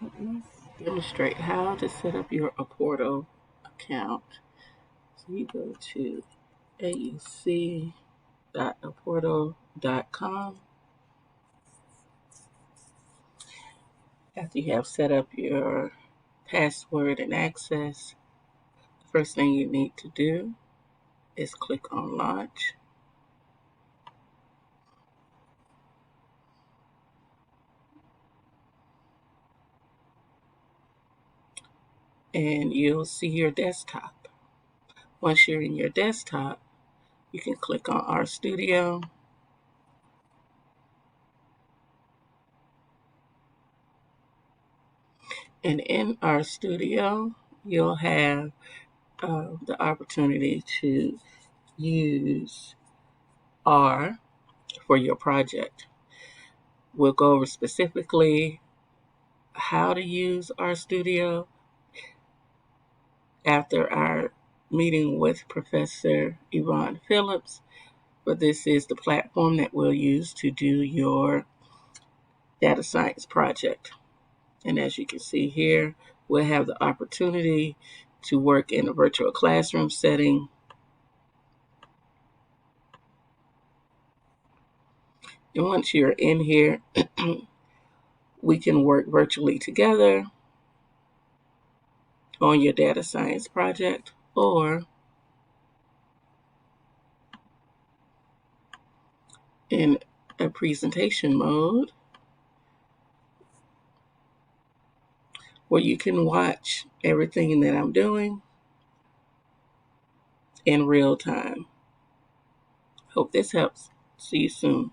Let's demonstrate how to set up your Apporto account. So you go to auc.apporto.com. After you have set up your password and access, the first thing you need to do is click on Launch. And you'll see your desktop. Once you're in your desktop, you can click on Our Studio. And in Our Studio, you'll have the opportunity to use R for your project. We'll go over specifically how to use R Studio after our meeting with Professor Yvonne Phillips, but this is the platform that we'll use to do your data science project. And as you can see here, we'll have the opportunity to work in a virtual classroom setting. And once you're in here, we can work virtually together on your data science project, or in a presentation mode where you can watch everything that I'm doing in real time. Hope this helps. See you soon.